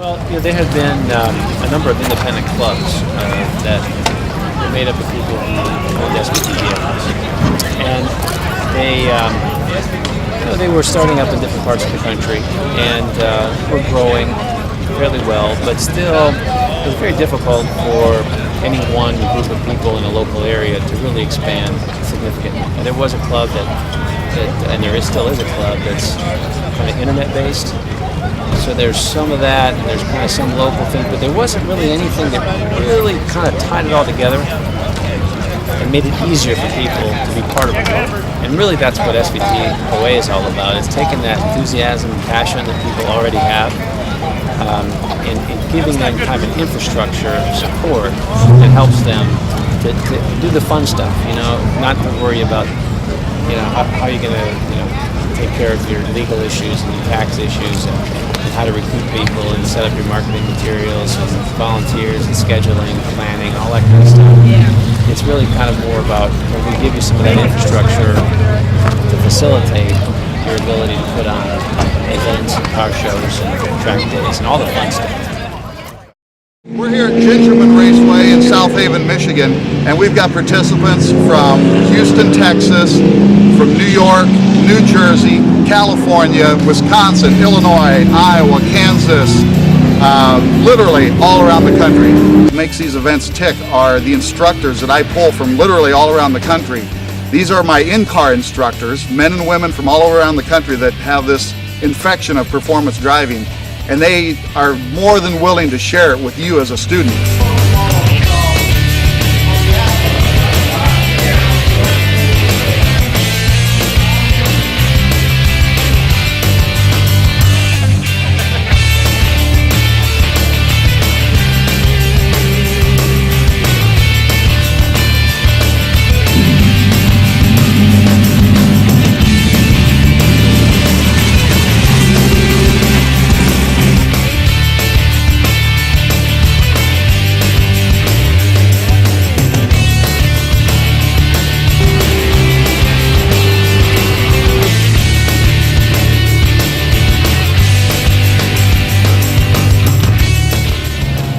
Well, there have been a number of independent clubs that were made up of people who owned SVT vehicles, and they were starting up in different parts of the country and were growing fairly well, but still it was very difficult for any one group of people in a local area to really expand significantly. And there was a club and there still is a club that's kind of internet-based. So there's some of that, and there's kind of some local thing, but there wasn't really anything that really kind of tied it all together and made it easier for people to be part of a club. And really that's what SVTOA is all about. It's taking that enthusiasm and passion that people already have and giving them kind of an infrastructure support that helps them to do the fun stuff, not to worry about, how you're going to, take care of your legal issues and your tax issues and how to recruit people and set up your marketing materials and volunteers and scheduling, planning, all that kind of stuff. It's really kind of more about, we give you some of that infrastructure to facilitate your ability to put on events and car shows and track days and all the fun stuff. We're here at Gingerman Raceway in South Haven, Michigan, and we've got participants from Houston, Texas, from New York, New Jersey, California, Wisconsin, Illinois, Iowa, Kansas, literally all around the country. What makes these events tick are the instructors that I pull from literally all around the country. These are my in-car instructors, men and women from all around the country that have this infection of performance driving, and they are more than willing to share it with you as a student.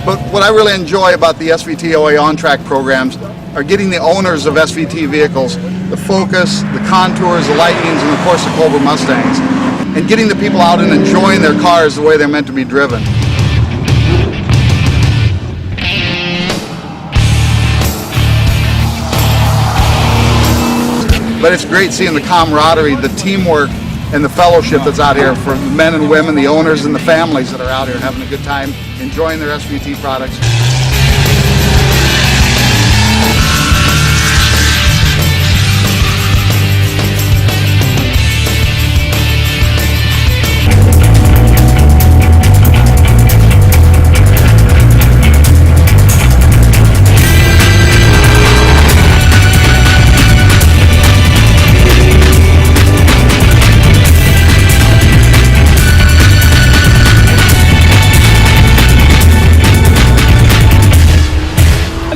But what I really enjoy about the SVTOA on-track programs are getting the owners of SVT vehicles the Focus, the Contours, the Lightnings, and of course the Cobra Mustangs, and getting the people out and enjoying their cars the way they're meant to be driven. But it's great seeing the camaraderie, the teamwork, and the fellowship that's out here for the men and women, the owners and the families that are out here having a good time, enjoying their SVT products.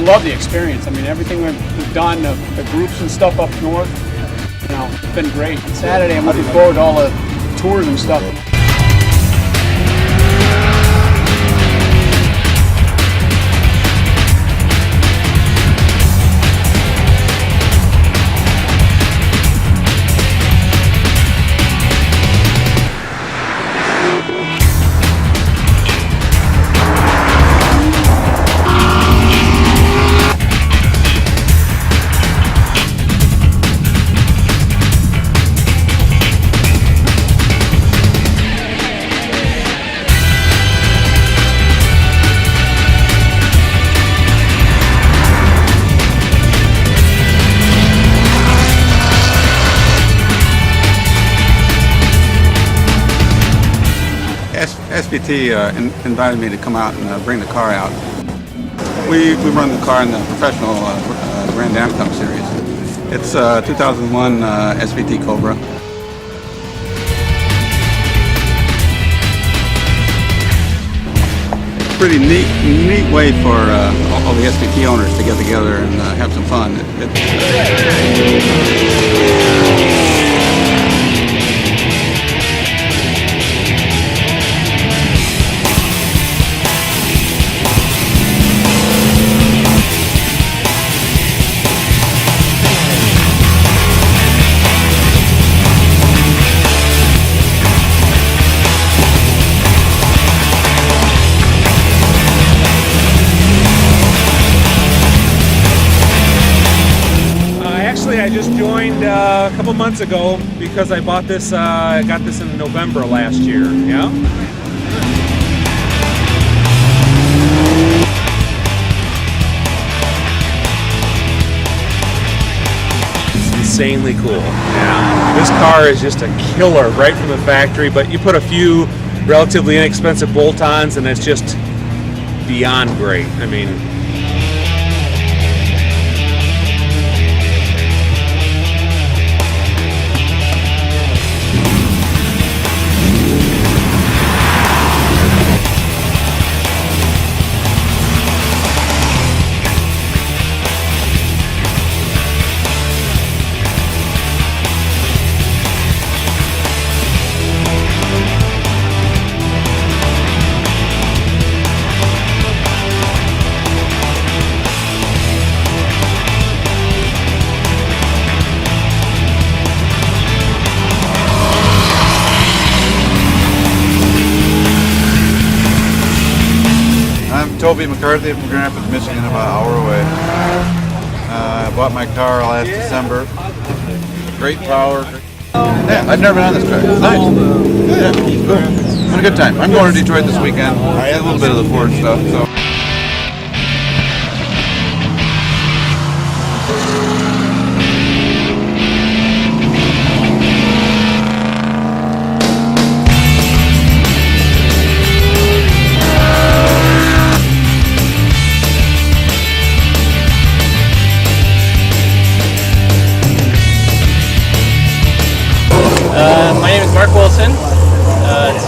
Love the experience. I mean, everything we've done, the groups and stuff up north, you know, it's been great. Saturday, I'm looking forward to all the tours and stuff. SVT invited me to come out and bring the car out. We run the car in the professional Grand Am Cup series. It's 2001 SVT Cobra. Pretty neat way for all the SVT owners to get together and have some fun. I just joined a couple months ago because I bought this. I got this in November last year. Yeah. It's insanely cool. Yeah. This car is just a killer right from the factory. But you put a few relatively inexpensive bolt-ons, and it's just beyond great. I mean. Toby McCarthy from Grand Rapids, Michigan, about an hour away. I bought my car last December. Great power. Yeah, I've never been on this track. It's nice. Yeah, cool. Had a good time. I'm going to Detroit this weekend. I had a little bit of the Ford stuff. So.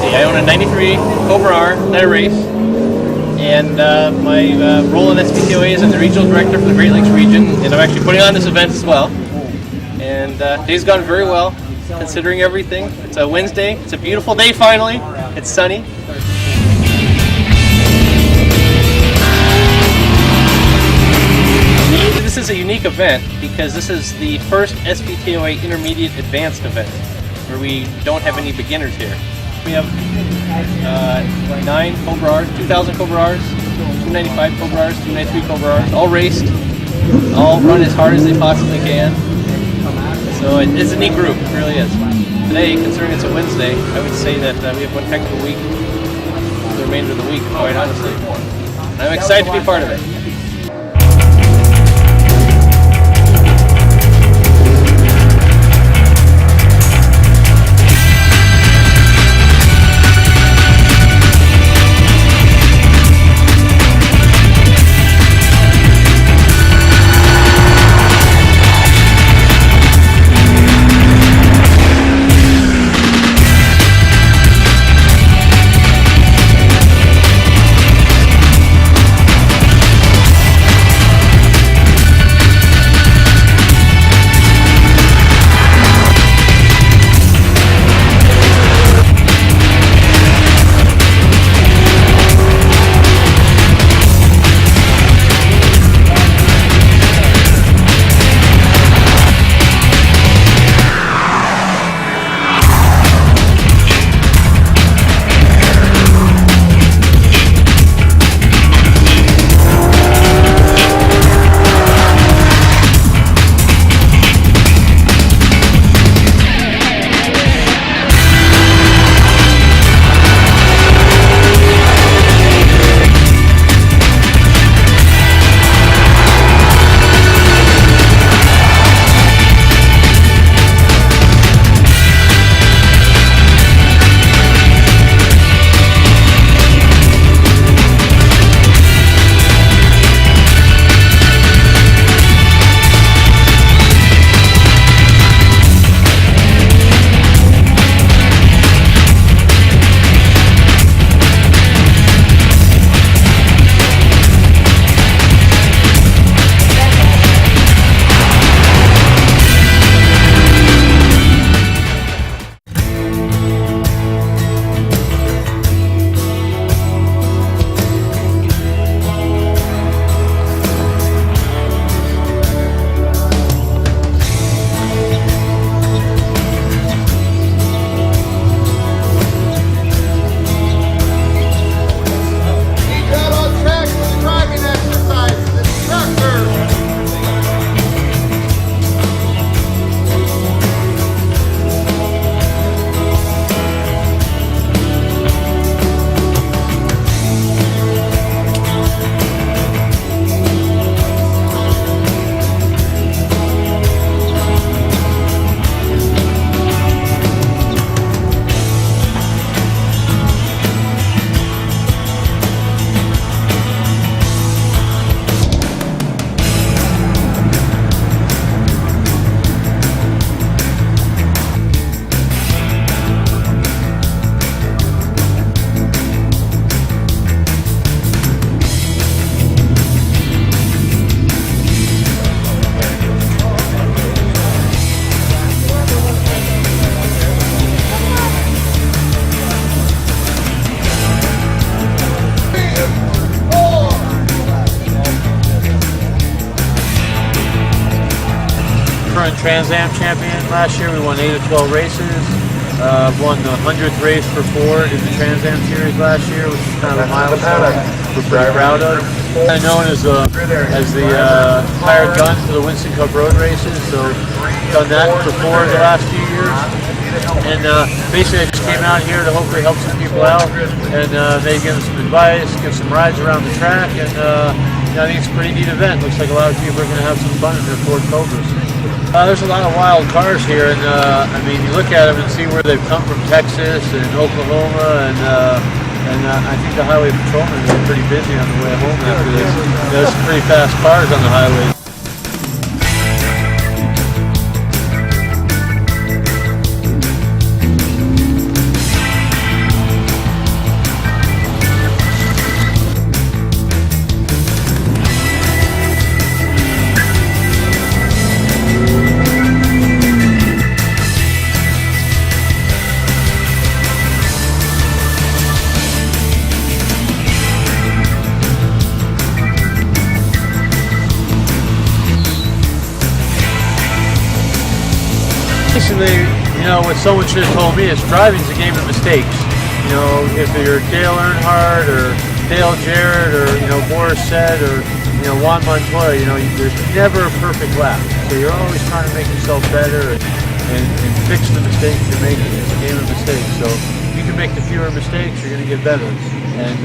I own a 93 Cobra R that I race, and my role in SVTOA is I'm the regional director for the Great Lakes region, and I'm actually putting on this event as well. And day's gone very well, considering everything. It's a Wednesday, it's a beautiful day finally, it's sunny. This is is a unique event because this is the first SVTOA Intermediate Advanced event where we don't have any beginners here. We have 9 Cobra Rs, 2,000 Cobra Rs, 295 Cobra Rs, 293 Cobra Rs, all raced, all run as hard as they possibly can. So it's a neat group, it really is. Today, considering it's a Wednesday, I would say that we have one heck of a week, the remainder of the week, quite honestly. I'm excited to be part of it. Trans Am champion last year. We won 8 of 12 races. Won the 100th race for Ford in the Trans Am series last year, which is kind of a milestone we're pretty proud of. I'm known as the hired gun for the Winston Cup road races, so done that for Ford the last few years. And basically I just came out here to hopefully help some people out and maybe give them some advice, give some rides around the track, and I think it's a pretty neat event. Looks like a lot of people are going to have some fun in their Ford Cobras. There's a lot of wild cars here, and I mean, you look at them and see where they've come from, Texas and Oklahoma, and I think the highway patrolmen are pretty busy on the way home after this. There's some pretty fast cars on the highway. Basically, you know, what someone should have told me is driving's a game of mistakes. You know, if you're Dale Earnhardt or Dale Jarrett or, you know, Boris Said or, you know, Juan Montoya, you know, there's never a perfect lap. So you're always trying to make yourself better and fix the mistakes you're making. It's a game of mistakes. So if you can make the fewer mistakes, you're going to get better. And,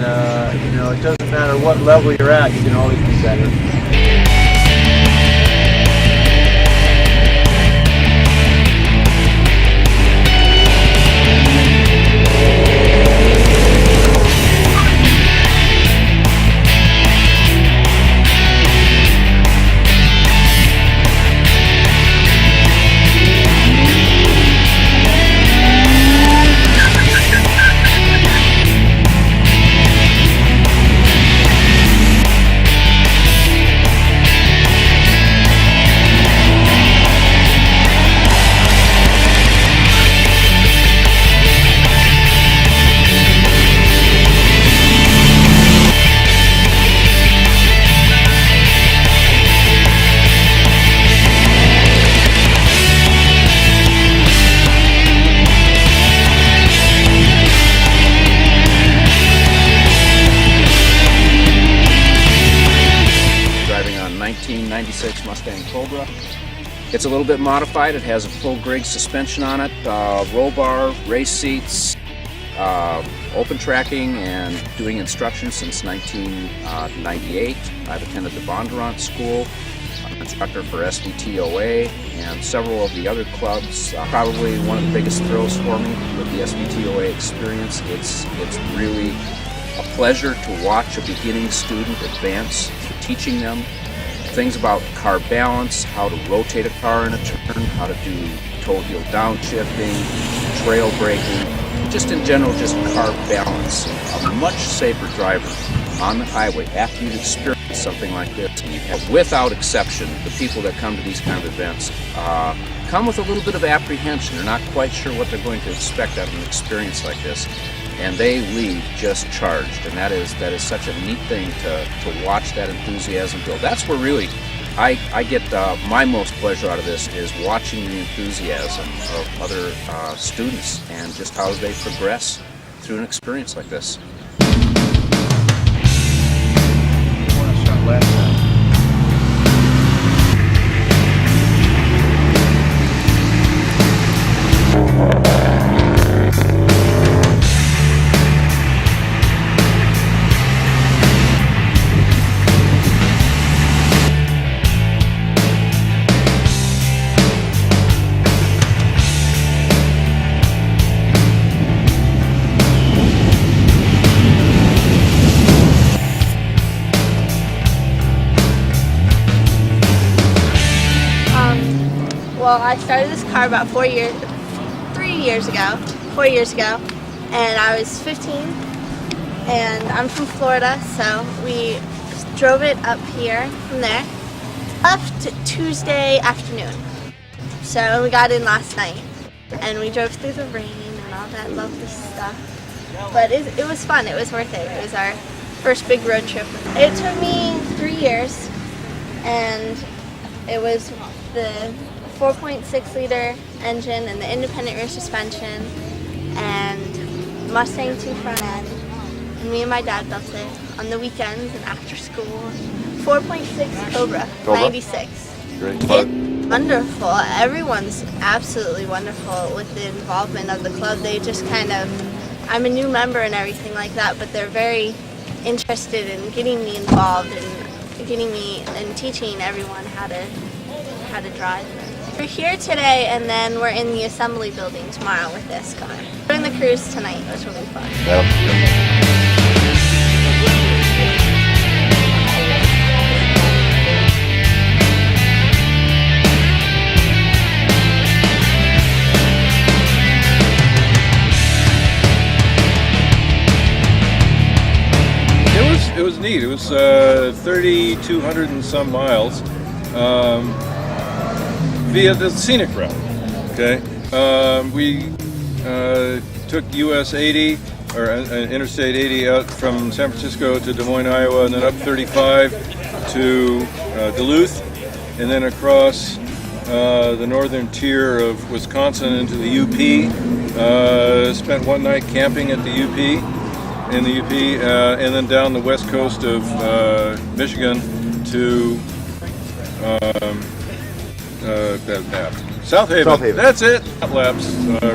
you know, it doesn't matter what level you're at, you can always be better. Mustang Cobra. It's a little bit modified. It has a full Griggs suspension on it, roll bar, race seats, open tracking, and doing instruction since 1998. I've attended the Bondurant School. I'm an instructor for SVTOA and several of the other clubs. Probably one of the biggest thrills for me with the SVTOA Experience. It's really a pleasure to watch a beginning student advance through teaching them things about car balance, how to rotate a car in a turn, how to do toe heel downshifting, trail braking, just in general, just car balance. A much safer driver on the highway after you've experienced something like this. And you have, without exception, the people that come to these kind of events come with a little bit of apprehension. They're not quite sure what they're going to expect out of an experience like this. And they leave just charged, and that is such a neat thing to watch that enthusiasm build. That's where really I get my most pleasure out of this, is watching the enthusiasm of other students and just how they progress through an experience like this. Well, I started this car about 4 years ago, and I was 15, and I'm from Florida, so we drove it up here from there, left Tuesday afternoon. So we got in last night, and we drove through the rain and all that lovely stuff, but it was fun, it was worth it. It was our first big road trip. It took me 3 years, and it was the 4.6 liter engine and the independent rear suspension and Mustang 2 front end. And me and my dad built it on the weekends and after school. 4.6 Cobra, 96. Great. It's wonderful. Everyone's absolutely wonderful with the involvement of the club. They just kind of, I'm a new member and everything like that, but they're very interested in getting me involved and getting me and teaching everyone how to drive. We're here today, and then we're in the assembly building tomorrow with this car. We're doing the cruise tonight, which will be fun. It was neat. It was 3,200 and some miles. Via the scenic route. Okay, we took US 80 or Interstate 80 out from San Francisco to Des Moines, Iowa, and then up 35 to Duluth, and then across the northern tier of Wisconsin into the UP. Spent one night camping at the UP, in the UP, and then down the west coast of Michigan to South Haven. That's it. Laps,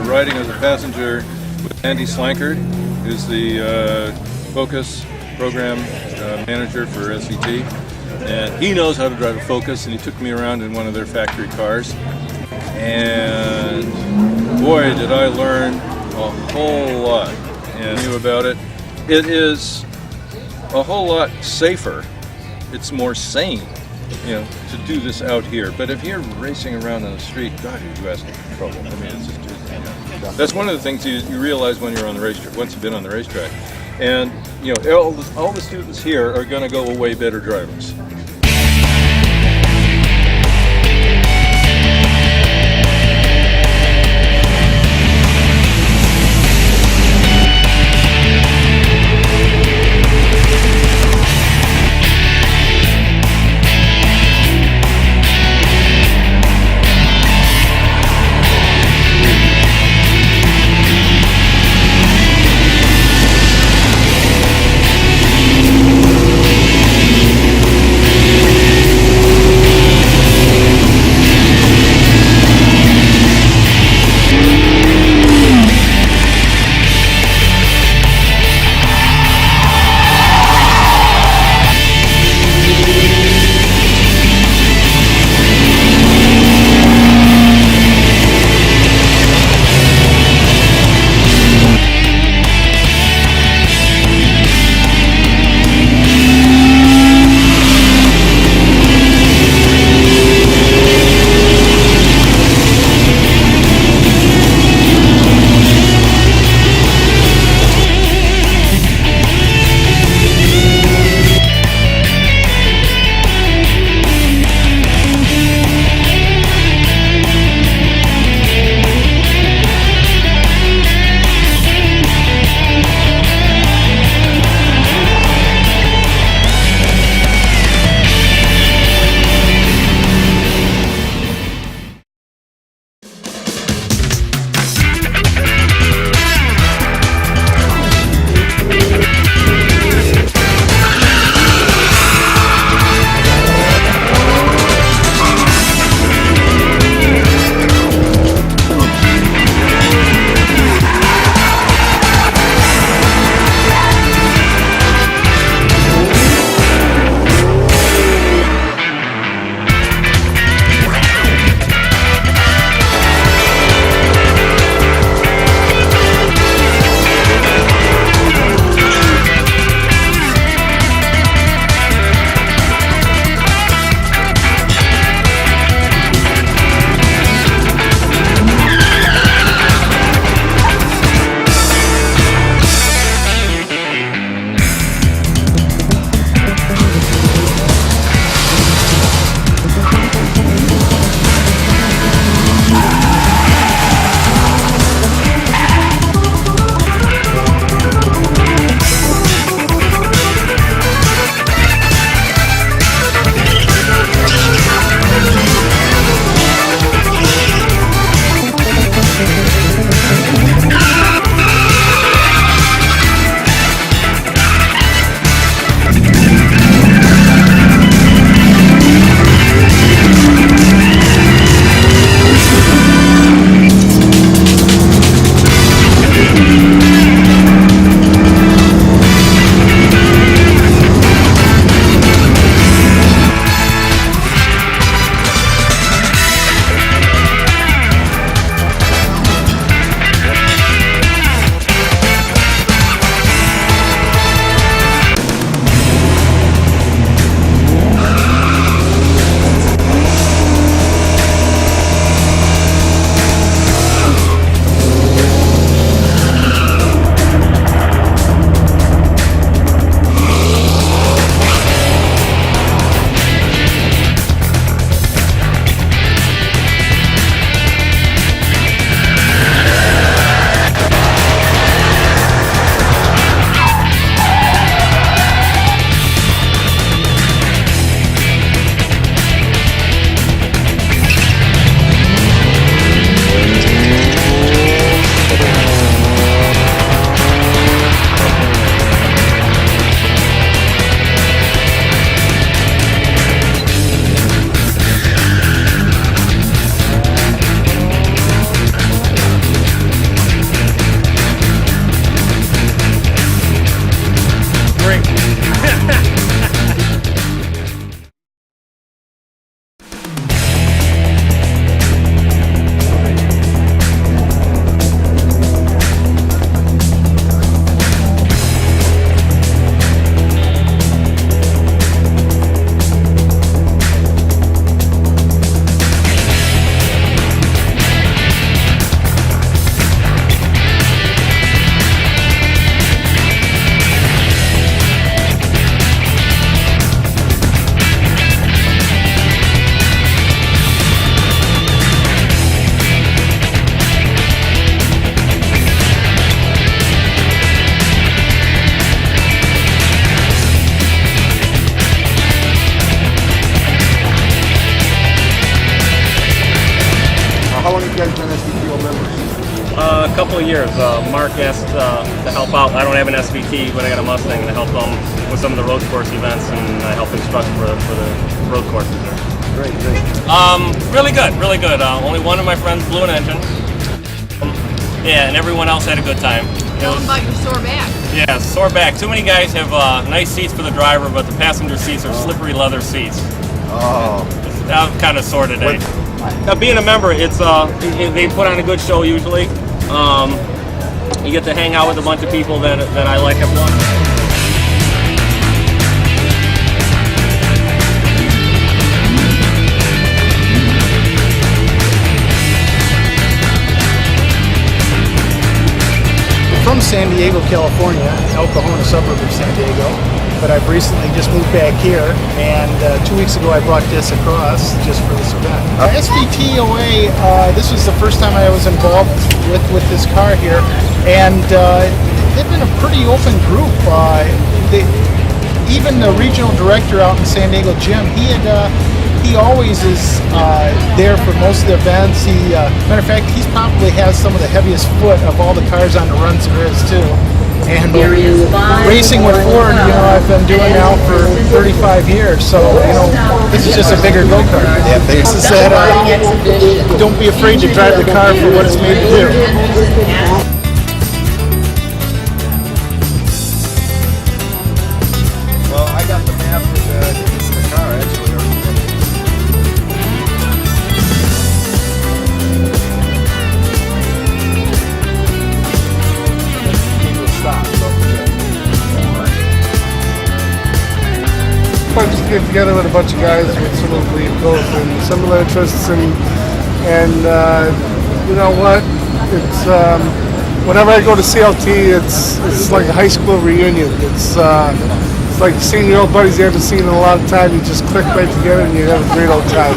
riding as a passenger with Andy Slankard, who's the Focus program manager for SVT, and he knows how to drive a Focus, and he took me around in one of their factory cars, and boy did I learn a whole lot and knew about it. It is a whole lot safer, it's more sane, to do this out here. But if you're racing around on the street, God, you asking for trouble. I mean, it's just that's one of the things you realize when you're on the racetrack, once you've been on the racetrack. And all the students here are going to go away better drivers. couple of years. Mark asked to help out. I don't have an SVT, but I got a Mustang, and I helped him with some of the road course events, and I helped instruct for the road courses there. Great, great. Really good, really good. Only one of my friends blew an engine. Yeah, and everyone else had a good time. Tell them about your sore back. Yeah, sore back. Too many guys have nice seats for the driver, but the passenger seats are slippery leather seats. Oh. I'm kind of sore today. Being a member, it's they put on a good show usually. You get to hang out with a bunch of people that I like at once. From San Diego, California, El Cajon, a suburb of San Diego, but I've recently just moved back here, and 2 weeks ago I brought this across just for this event. SVTOA, this was the first time I was involved with this car here, and they've been a pretty open group. Even the regional director out in San Diego, Jim, he always is there for most of the events. Matter of fact, he probably has some of the heaviest foot of all the cars on the runs there is too. And racing with Ford, I've been doing now for 35 years. So, this is just a bigger go-kart. Yeah, this is that, don't be afraid to drive the car for what it's made to do. Well, I got the map for the car, actually. Just get together with a bunch of guys with similar vehicles and similar interests, and you know what? It's whenever I go to CLT, it's like a high school reunion. It's like seeing your old buddies you haven't seen in a lot of time. You just click right together and you have a great old time.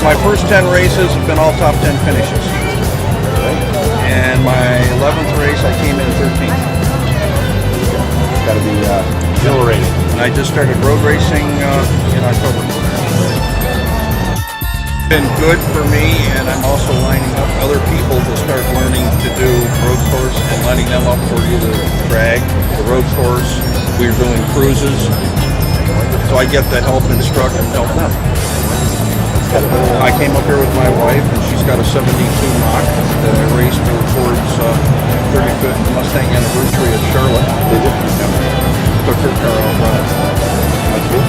My first 10 races have been all top 10 finishes. And my 11th race, I came in 13th. It's got to be exhilarating. And I just started road racing in October. It's been good for me, and I'm also lining up other people to start learning to do road course and lining them up for either drag, the road course. We're doing cruises. So I get to help instruct and help them. I came up here with my wife, and she's got a 72 Mach that I raced for Ford's 35th Mustang anniversary at Charlotte. Did you? Yeah. Took her car out front. That's cool.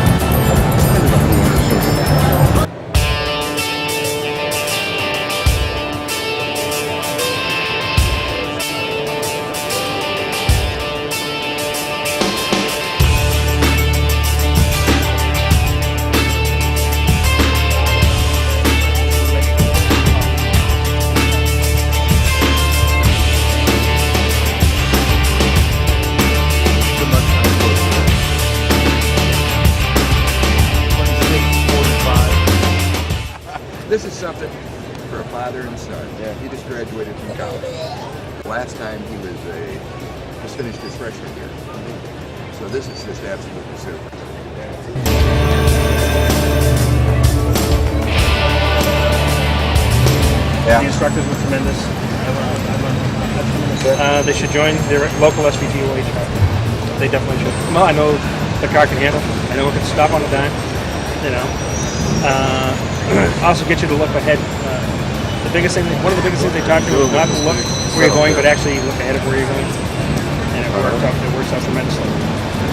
Ended up doing her circuit. This is something for a father and son. Yeah, he just graduated from college. Last time he was just finished his freshman year. So this is just absolutely super. Yeah. The instructors were tremendous. They should join their local SVTOA track. They definitely should. Well, I know the car can handle. I know it can stop on a dime. Also get you to look ahead. The biggest thing, one of the biggest things they taught you is not to look where you're going, but actually look ahead of where you're going. And it works out tremendously.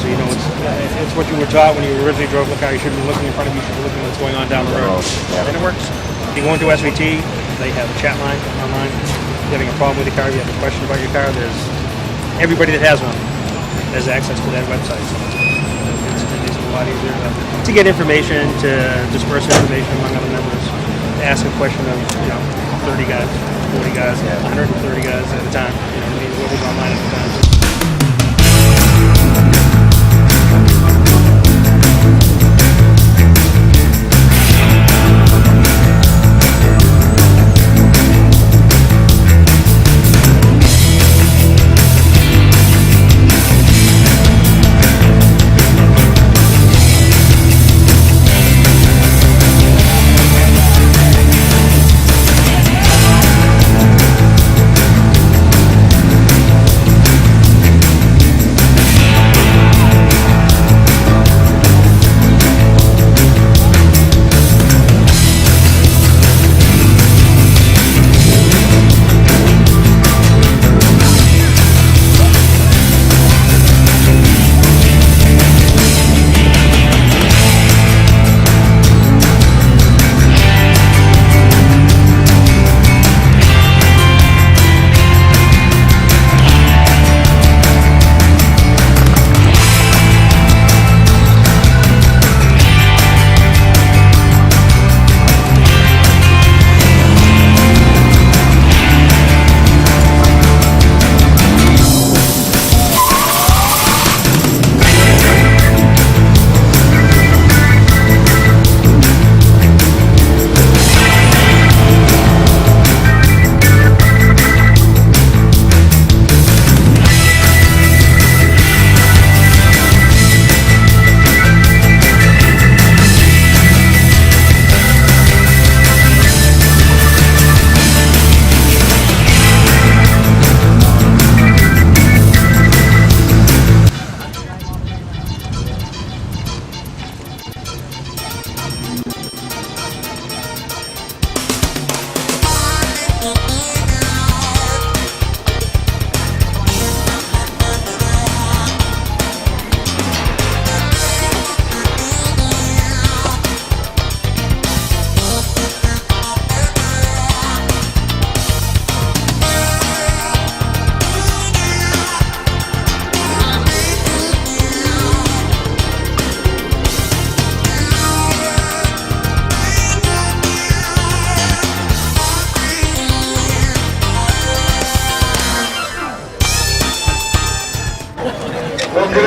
So it's what you were taught when you originally drove the car. You shouldn't be looking in front of you. You should be looking at what's going on down the road. And it works. If you go into SVT, they have a chat line online. If you're having a problem with the car, you have a question about your car, there's everybody that has one has access to that website. So it's a lot easier to get information, to disperse information among other members, to ask a question of 30 guys, 40 guys, 130 guys at a time. What was online at the time.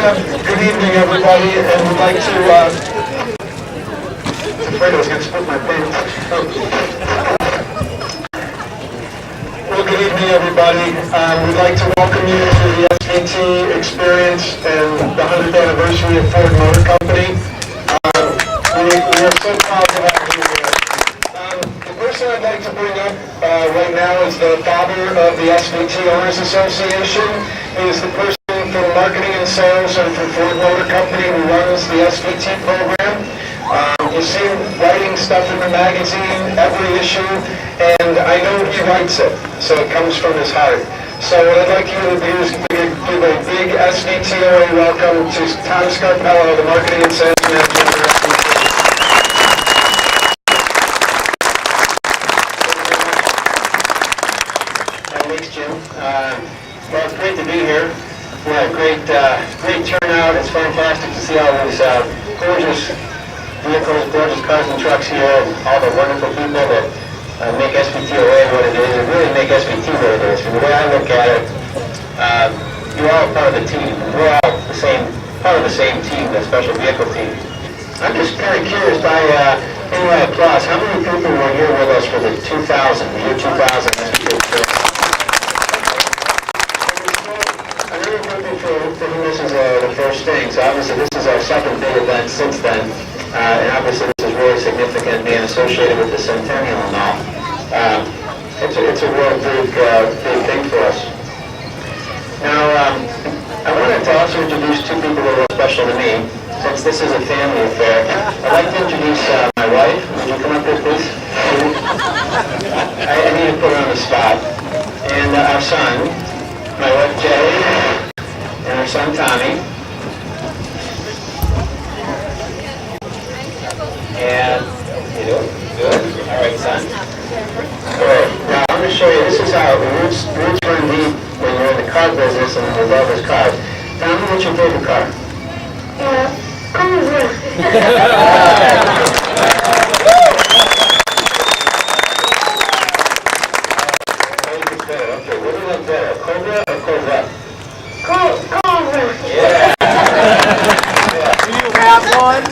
Good evening, everybody, and we'd like to, I was afraid I was going to split my pen. Well, good evening, everybody. We'd like to welcome you to the SVT Experience and the 100th anniversary of Ford Motor Company. We are so proud to have you here. The person I'd like to bring up right now is the father of the SVT Owners Association. He is the person from marketing and sales and from Ford Motor Company who runs the SVT program. You see him writing stuff in the magazine, every issue, and I know he writes it, so it comes from his heart. So what I'd like you to do is give a big SVTOA welcome to Tom Scarpello, the marketing and sales manager of SVT. Thanks, Jim. Well, it's great to be here. We had a great turnout. It's fantastic to see all these gorgeous vehicles, gorgeous cars and trucks here, and all the wonderful people that make SVTOA what it is, and really make SVT what it is. From the way I look at it, you're all part of the team. We're all part of the same team, the special vehicle team. I'm just kind of curious by anyway, applause. How many people were here with us for the year 2000 SVT Experience? For whom this is the first thing, so obviously this is our second big event since then, and obviously this is really significant being associated with the centennial and all. It's a real big thing for us. Now, I wanted to also introduce two people that are real special to me, since this is a family affair. I'd like to introduce my wife. Would you come up here, please? I need to put her on the spot. And our son, my wife Jay, and our son Tommy. And you doing? Good? All right, son. All right, now I'm going to show you, this is how the roots run deep when you're in the car business and you love his cars. Tommy, what's your favorite car? Cobra. Okay, what do you like better, Cobra or Corvette? Cobra. Yeah. Do you have one?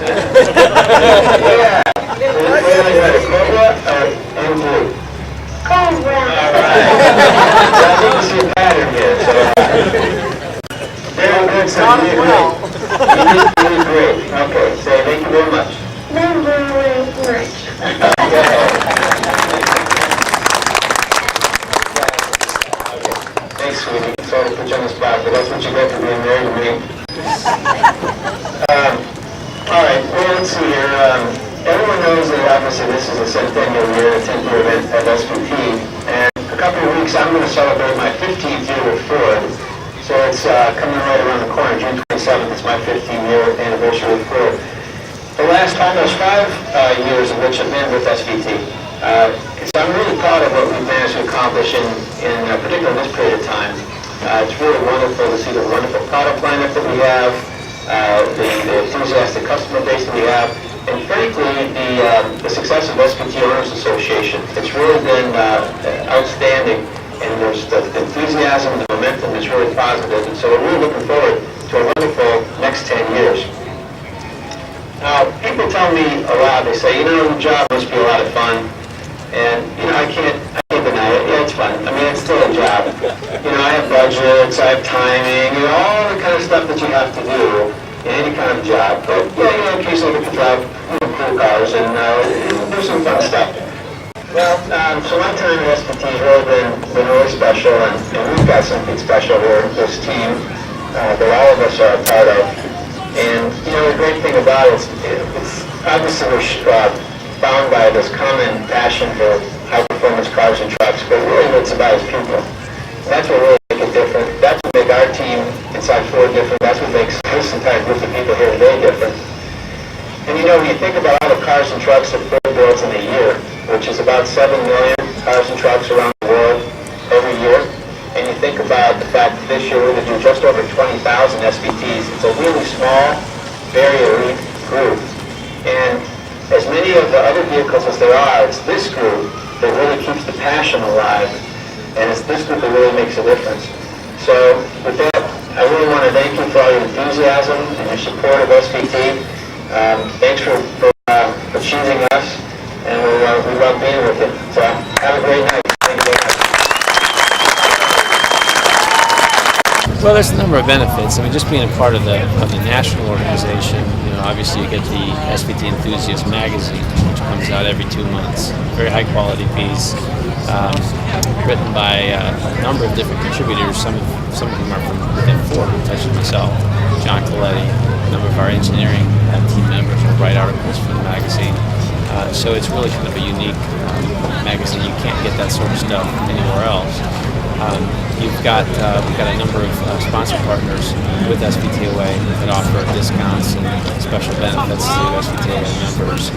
Yeah. What do you like better, Cobra or M2? Cobra. All right. I need to see a pattern here. So, very good, son. You did great. You did great. Okay, so thank you very much. Thank you very much. Thanks, sweetie. Sorry to put you on the spot, but that's what you get for being married to me. All right, well, let's see here. Everyone knows that obviously this is a centennial year, a 10th year event at SVT, and a couple of weeks I'm going to celebrate my 15th year with Ford. So it's coming right around the corner, June 27th, it's my 15-year anniversary with Ford. The last almost 5 years of which have been with SVT. So I'm really proud of what we've managed to accomplish in particular in this period of time. It's really wonderful to see the wonderful product lineup that we have, the enthusiastic customer base that we have, and frankly, the success of SVT Owners Association. It's really been outstanding, and there's the enthusiasm and the momentum is really positive, and so we're really looking forward to a wonderful next 10 years. Now, people tell me a lot, they say, the job must be a lot of fun, and, I can't deny it. Yeah, it's fun. I mean, it's still a job. I have budgets, I have timing, all the kind of stuff that you have to do in any kind of job. But, occasionally we can drive cool cars and do some fun stuff. Well, so my time at SVT has really been really special, and we've got something special here, this team, that all of us are a part of. And, the great thing about it is, it's obviously we're bound by this common passion for high-performance cars and trucks, but really what it's about is people. And that's what really makes it different. That's what makes our team inside Ford different. That's what makes this entire group of people here today different. And when you think about all the cars and trucks that Ford builds in a year, which is about 7 million cars and trucks around the world every year, and you think about the fact that this year we're going to do just over 20,000 SVTs, it's a really small, very elite group. And as many of the other vehicles as there are, it's this group that really keeps the passion alive, and it's this group that really makes a difference. So with that, I really want want to thank you for all your enthusiasm and your support of SVT. Thanks for choosing us, and we love being with you. So have a great night. Thank you very much. Well, there's a number of benefits. I mean, just being a part of the national organization, you know, obviously you get the SVT Enthusiast magazine, which comes out every 2 months. Very high quality piece, written by a number of different contributors. Some of them are from within Ford, such as myself, John Coletti. A number of our engineering team members will write articles for the magazine. So it's really kind of a unique magazine. You can't get that sort of stuff anywhere else. We've got a number of sponsor partners with SVTOA that offer discounts and special benefits to SVTOA members.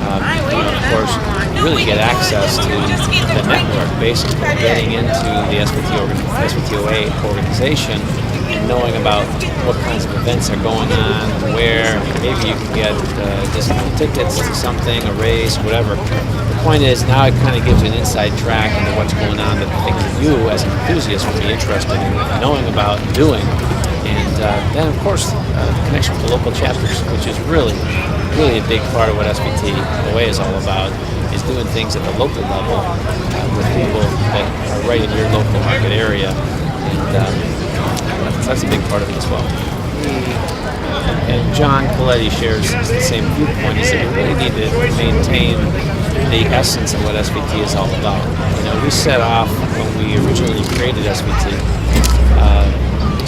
And of course, you really get access to the network, basically getting into the SVTOA organization and knowing about what kinds of events are going on, where maybe you can get discounted tickets to something, a race, whatever. The point is, now it kind of gives you an inside track into what's going on that things that you, as an enthusiast, would be interested in knowing about and doing. And then, of course, the connection with the local chapters, which is really a big part of what SVTOA is all about, is doing things at the local level with people that are right in your local market area. And that's a big part of it as well. And John Coletti shares the same viewpoint, is that we really need to maintain the essence of what SVT is all about. You know, we set off, when we originally created SVT,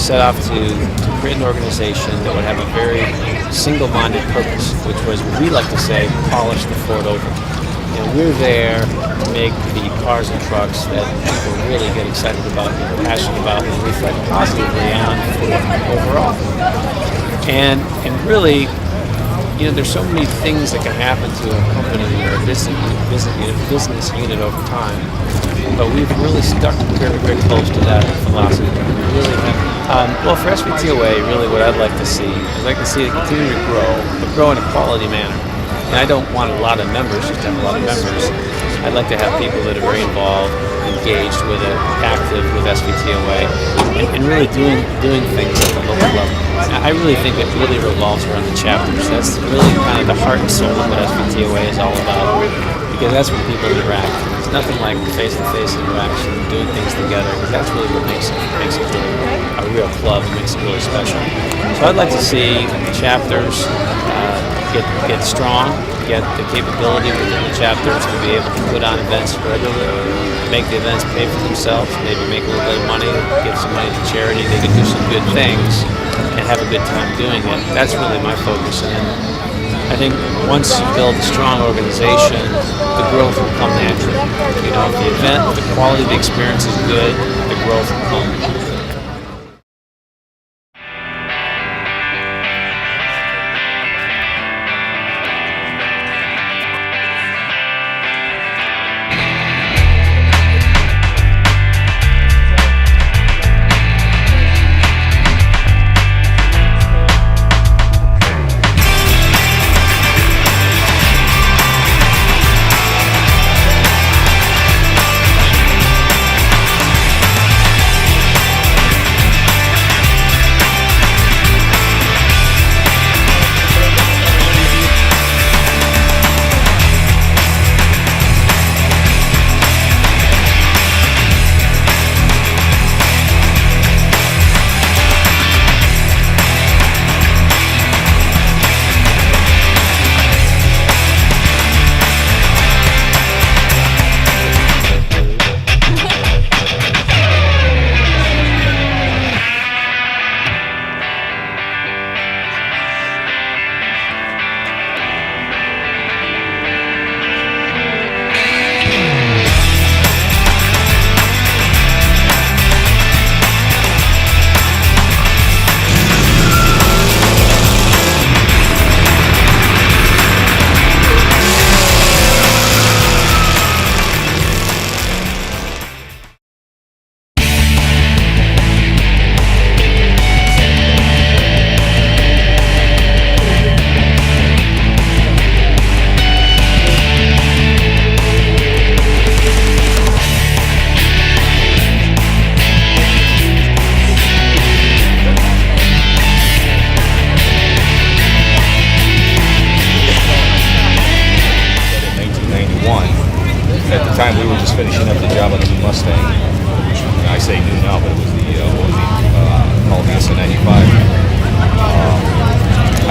set off to create an organization that would have a very single-minded purpose, which was, what we like to say, polish the Ford over. You know, we're there to make the cars and trucks that people really get excited about, and passionate about, and reflect positively on Ford overall. And really, you know, there's so many things that can happen to a company or a business unit over time, but we've really stuck very, very close to that philosophy. Really, well, for SVTOA, really what I'd like to see is I'd like to see it continue to grow, but grow in a quality manner. And I don't want a lot of members, just to have a lot of members. I'd like to have people that are very involved, engaged with it, active with SVTOA, and really doing things at the local level. I really think it really revolves around the chapters. That's really kind of the heart and soul of what SVTOA is all about, because that's where people interact. There's nothing like face-to-face interaction, doing things together, because that's really what makes it really a real club, and makes it really special. So I'd like to see the chapters get strong, get the capability within the chapters to be able to put on events regularly, make the events pay for themselves, maybe make a little bit of money, give some money to charity. They can do some good things and have a good time doing it. That's really my focus. And I think once you build a strong organization, the growth will come naturally. You know, if the event, the quality of the experience is good, the growth will come.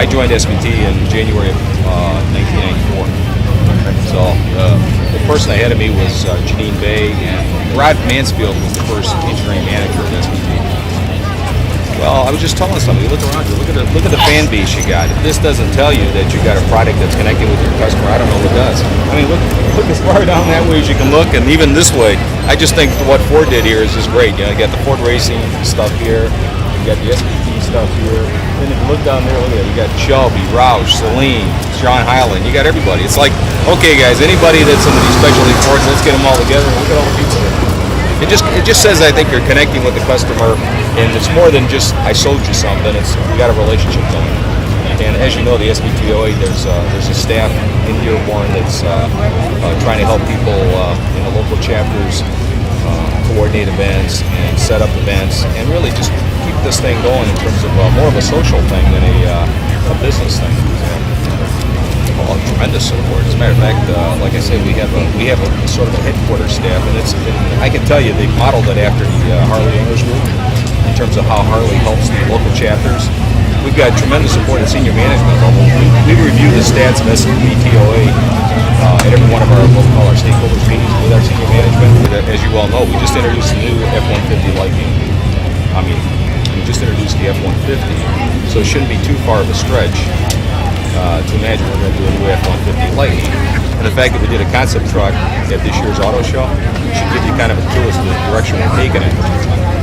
I joined SVT in January of 1994. So the person ahead of me was Janine Bay, and Rod Mansfield was the first engineering manager of SVT. Well, I was just telling somebody, look around you, look at the fan base you got. If this doesn't tell you that you got a product that's connecting with your customer, I don't know what does. I mean, look as far down that way as you can look, and even this way. I just think what Ford did here is just great. You know, you got the Ford Racing stuff here, you got the SVT stuff here. Then if you look down there, look at it. You got Shelby, Roush, Celine, John Highland. You got everybody. It's like, okay, guys, anybody that's into these specialty Fords, let's get them all together. Look at all the people there. It just says I think you're connecting with the customer, and it's more than just I sold you something. It's we got a relationship going. And as you know, the SVTOA, there's a staff in Dearborn that's trying to help people in the local chapters coordinate events and set up events, and really just keep this thing going in terms of more of a social thing than a business thing. A tremendous support. As a matter of fact, like I say, we have a sort of a headquarters staff, and I can tell you they've modeled it after the Harley Owners Group in terms of how Harley helps the local chapters. We've got tremendous support at senior management level. We review the stats of SVTOA at every one of our what we call our stakeholders meetings with our senior management. As you all know, we just introduced the new F-150 Lightning. I mean, we just introduced the F-150, so it shouldn't be too far of a stretch to imagine we're going to do a new F-150 Lightning. And the fact that we did a concept truck at this year's auto show should give you kind of a clue as to the direction we're taking it.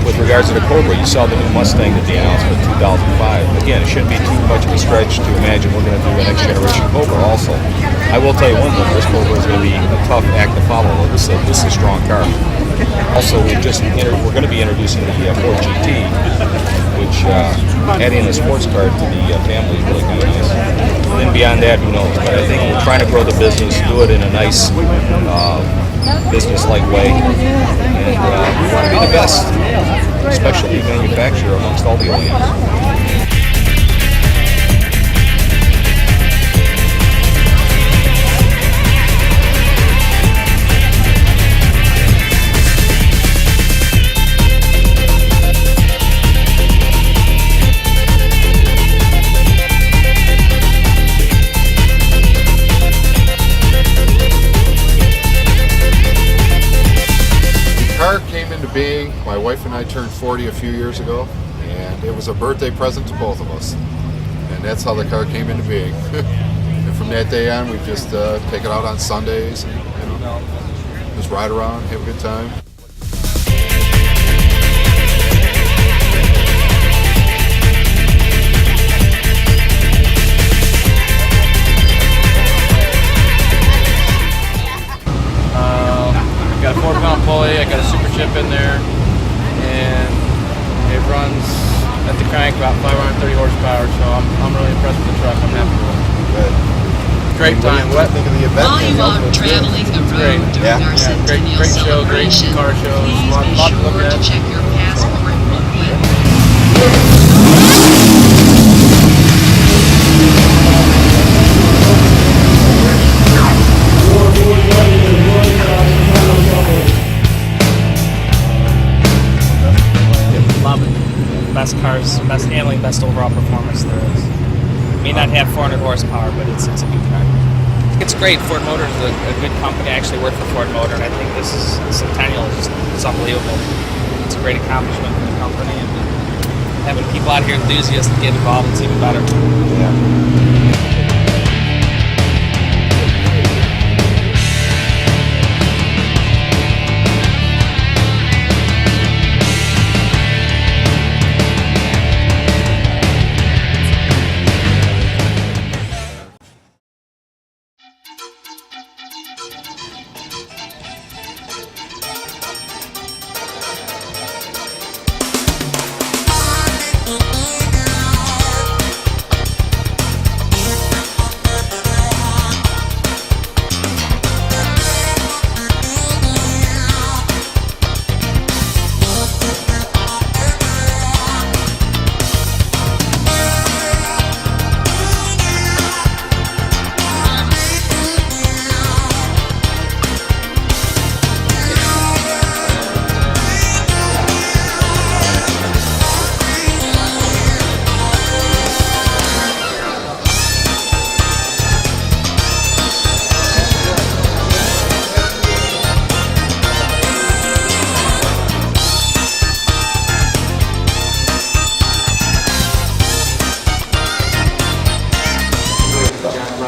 With regards to the Cobra, you saw the new Mustang that they announced for 2005. Again, it shouldn't be too much of a stretch to imagine we're going to do a next generation Cobra also. I will tell you one thing, this Cobra is going to be a tough act to follow. This is a strong car. Also, we're going to be introducing the Ford GT, which adding a sports car to the family is really kind of nice. And then beyond that, who knows? But I think we're trying to grow the business, do it in a nice, business-like way, and we want to be the best specialty manufacturer amongst all the OEMs. Being, my wife and I turned 40 a few years ago, and it was a birthday present to both of us, and that's how the car came into being. And from that day on, we've just take it out on Sundays and just ride around, have a good time. Got a 4-pound pulley, I got a super chip in there, and it runs at the crank about 530 horsepower, so I'm really impressed with the truck. I'm happy with it. Good. Great time. What do you think of the event? While you are traveling the road during our centennial celebration, car show. please be sure to check your passport booklet. Love it. Best cars, best handling, best overall performance there is. May not have 400 horsepower, but it's a good car. It's great. Ford Motor is a good company. I actually work for Ford Motor, and I think this Centennial is it's unbelievable. It's a great accomplishment for the company, and having people out here enthusiasts to get involved, it's even better. Yeah.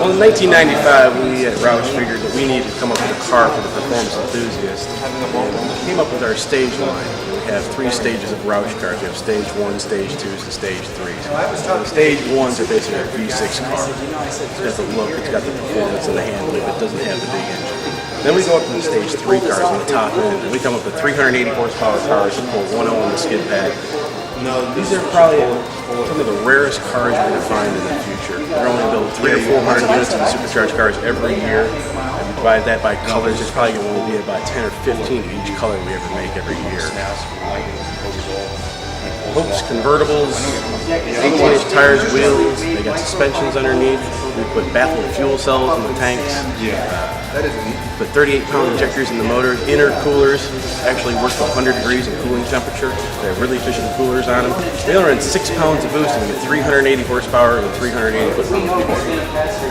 Well, in 1995, we at Roush figured that we needed to come up with a car for the performance enthusiast. And we came up with our stage line. We have 3 stages of Roush cars. We have stage 1, stage 2s, and stage 3s. So the stage 1s are basically a V6 car. It's got the look, it's got the performance and the handling, but it doesn't have the big engine. Then we go up to the stage 3 cars on the top end, and we come up with 380 horsepower cars that pull 1.0 on the skid pad. These are probably some of the rarest cars you're going to find in the future. They're only built 300 or 400 units of the supercharged cars every year. If you divide that by colors, it's probably going to be about 10 or 15 of each color we ever make every year. Hooks, convertibles, 18-inch tires, wheels, they got suspensions underneath. We put baffled fuel cells in the tanks. Put 38-pound injectors in the motor. Intercoolers actually work to 100 degrees of cooling temperature. They have really efficient coolers on them. They only run 6 pounds of boost and you get 380 horsepower and 380 foot-pounds of torque.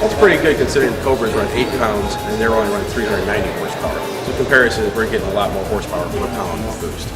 That's pretty good considering the Cobras run 8 pounds and they're only running 390 horsepower. So in comparison, we're getting a lot more horsepower per pound of boost.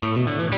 Mm-hmm.